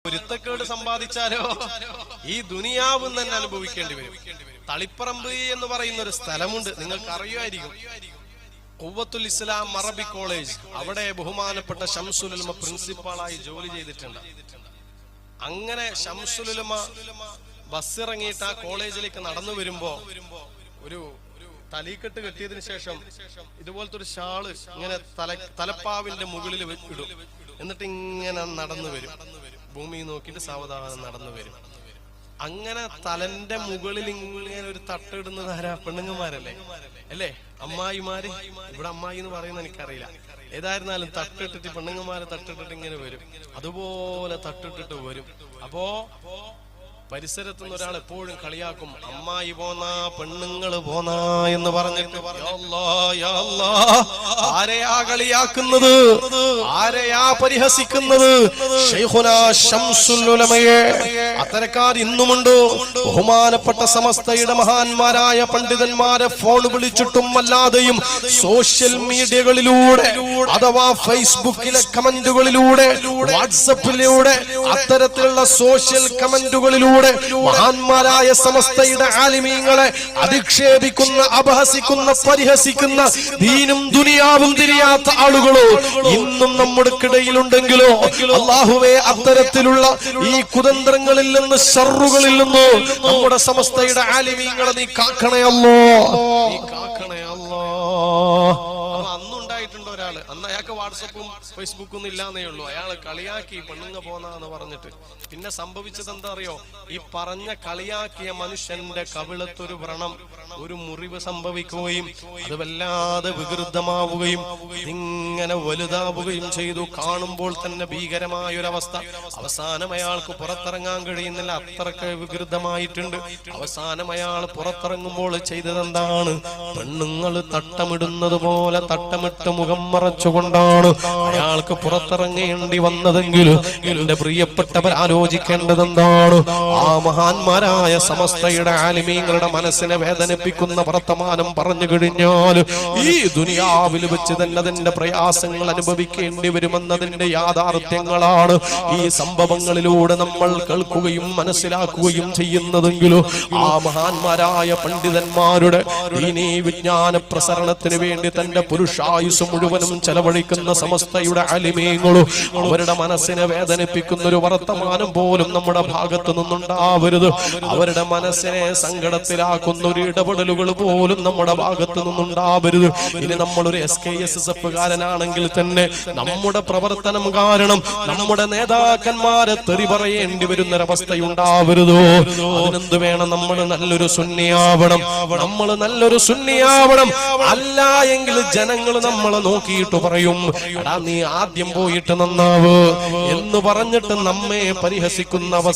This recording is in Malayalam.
പൊരുത്തക്കേട് സമ്പാദിച്ചാലോ ഈ ദുനിയാവും തന്നെ അനുഭവിക്കേണ്ടി വരും. തളിപ്പറമ്പ് എന്ന് പറയുന്ന ഒരു സ്ഥലമുണ്ട്, നിങ്ങൾക്ക് അറിയുമായിരിക്കും. ഖുവ്വത്തുൽ ഇസ്ലാം അറബി കോളേജ്, അവിടെ ബഹുമാനപ്പെട്ട ശംസുൽ ഉലമ പ്രിൻസിപ്പാളായി ജോലി ചെയ്തിട്ടുണ്ട്. അങ്ങനെ ശംസുൽ ഉലമ ബസ്സിറങ്ങിയിട്ട് ആ കോളേജിലേക്ക് നടന്നു വരുമ്പോ ഒരു തലീക്കെട്ട് കെട്ടിയതിനു ശേഷം ഇതുപോലത്തെ ഒരു ഷാള് ഇങ്ങനെ തലപ്പാവിന്റെ മുകളിൽ ഇടും. എന്നിട്ട് ഇങ്ങനെ നടന്നു വരും, ഭൂമി നോക്കിയിട്ട് സാവധാനം നടന്നു വരും. അങ്ങനെ തലന്റെ മുകളിൽ ഇങ്ങനെ ഒരു തട്ടിടുന്നത് ആരാ? പെണ്ണുങ്ങന്മാരല്ലേ അല്ലേ? അമ്മായിമാര്. ഇവിടെ അമ്മായി എന്ന് പറയുന്നത് എനിക്കറിയില്ല. ഏതായിരുന്നാലും തട്ടിട്ടിട്ട് പെണ്ണുങ്ങന്മാരെ തട്ടിട്ടിട്ട് ഇങ്ങനെ വരും, അതുപോലെ തട്ടിട്ടിട്ട് വരും. അപ്പോ പരിസരത്തു നിന്ന് ഒരാൾ എപ്പോഴും കളിയാക്കും, അമ്മായി പോന്നാ പെണ്ണുങ്ങള് പോന്നാ എന്ന് പറഞ്ഞിട്ട്. ആരെയാ കളിയാക്കുന്നത്? ആരെയാ പരിഹസിക്കുന്നത്? ശൈഖുനാ ശംസുൽ ഉലമയെ. അത്തരക്കാർ ഇന്നുമുണ്ട്. ബഹുമാനപ്പെട്ട സമസ്തയുടെ മഹാന്മാരായ പണ്ഡിതന്മാരെ ഫോൺ വിളിച്ചിട്ടും അല്ലാതെയും സോഷ്യൽ മീഡിയകളിലൂടെ അഥവാ ഫേസ്ബുക്കിലെ കമന്റുകളിലൂടെ, വാട്സപ്പിലൂടെ, അത്തരത്തിലുള്ള സോഷ്യൽ കമന്റുകളിലൂടെ മഹാന്മാരായ സമസ്തയുടെ ആലിമീങ്ങളെ അധിക്ഷേപിക്കുന്ന, അപഹസിക്കുന്ന, പരിഹസിക്കുന്ന, ദീനും ദുനിയാവും തിരിയാത്ത ആളുകളോ ഇന്നും നമ്മുടെ ഇടയിലുണ്ടെങ്കിലോ അല്ലാഹുവേ, അത്തരത്തിലുള്ള ഈ കുതന്ത്രങ്ങളിൽ നിന്ന്, ശർറുകളിൽ നിന്ന് നമ്മുടെ സമസ്തയുടെ ആലിമീങ്ങളെ നീ കാക്കണേ അല്ലാ, നീ കാക്കണേ അല്ലാ. അന്നുണ്ടായിട്ടുണ്ട് ഒരാള്, അന്ന് അയാൾക്ക് വാട്സപ്പും ഫേസ്ബുക്കും ഒന്നും ഇല്ലാന്നേ ഉള്ളൂ. അയാള് കളിയാക്കി പെണ്ണുങ്ങ പോന്നാന്ന് പറഞ്ഞിട്ട്. പിന്നെ സംഭവിച്ചത് എന്താ അറിയോ? ഈ പറഞ്ഞ കളിയാക്കിയ മനുഷ്യന്റെ കവിളത്തൊരു വ്രണം, ഒരു മുറിവ് സംഭവിക്കുകയും അത് വല്ലാതെ വികൃതമാവുകയും ഇങ്ങനെ വലുതാവുകയും ചെയ്തു. കാണുമ്പോൾ തന്നെ ഭീകരമായൊരവസ്ഥ. അവസാനം അയാൾക്ക് പുറത്തിറങ്ങാൻ കഴിയുന്നില്ല, അത്രക്ക് വികൃതമായിട്ടുണ്ട്. അവസാനം അയാൾ പുറത്തിറങ്ങുമ്പോൾ ചെയ്തതെന്താണ്? പെണ്ണുങ്ങൾ തട്ടമിടുന്നത് പോലെ തട്ടമിട്ട് മുഖം മറച്ചുകൊണ്ടാണ് അയാൾക്ക് പുറത്തിറങ്ങേണ്ടി വന്നതെങ്കിൽ എന്റെ പ്രിയപ്പെട്ടവർ ആലോചിക്കേണ്ടത് എന്താണ്? ആ മഹാന്മാരായ സമസ്തയുടെ ആലിമീങ്ങളുടെ മനസ്സിനെ വേദനിപ്പിക്കുന്ന വർത്തമാനം പറഞ്ഞു കഴിഞ്ഞാൽ ഈ ദുനിയാവിൽ വെച്ച് തന്നെ അതിന്റെ പ്രയാസങ്ങൾ അനുഭവിക്കേണ്ടി വരുമെന്നതിന്റെ യാഥാർത്ഥ്യങ്ങളാണ് ഈ സംഭവങ്ങളിലൂടെ നമ്മൾ കേൾക്കുകയും മനസ്സിലാക്കുകയും ചെയ്യുന്നതെങ്കിലും ആ മഹാന്മാരായ പണ്ഡിതന്മാരുടെ ദീനീ വിജ്ഞാന പ്രസരണത്തിന് വേണ്ടി തന്റെ പുരുഷായുസ് മുഴുവനും ചെലവഴിക്കുന്ന സമസ്തയുടെ ആലിമീങ്ങളും അവരുടെ മനസ്സിനെ വേദനിപ്പിക്കുന്ന ഒരു വർത്തമാനം പോലും നമ്മുടെ ഭാഗത്തു നിന്നുണ്ടാവരുത്. അവരുടെ മനസ്സിനെ സങ്കടത്തിലാക്കുന്ന ഒരു ഇടപെടലുകൾ പോലും നമ്മുടെ ഭാഗത്തു നിന്നുണ്ടാവരുത്. ഇനി നമ്മളൊരു SKSSF കാരനാണെങ്കിൽ തന്നെ നമ്മുടെ പ്രവർത്തനം കാരണം നമ്മുടെ നേതാക്കന്മാരെ തെറി പറയേണ്ടി വരുന്നൊരവസ്ഥയുണ്ടാവരുതോ? അതിനെന്ത് വേണം? നമ്മൾ നല്ലൊരു സുന്നിയാവണം, നമ്മൾ നല്ലൊരു സുന്നിയാവണം. അല്ല എങ്കിൽ ജനങ്ങൾ നമ്മളെ നോക്കിയിട്ട് പറയും, എടാ നീ ആദ്യം പോയിട്ട് നന്നാവ് എന്ന് പറഞ്ഞിട്ട് നമ്മെ പരിഹസിക്കുന്ന അവസ്ഥ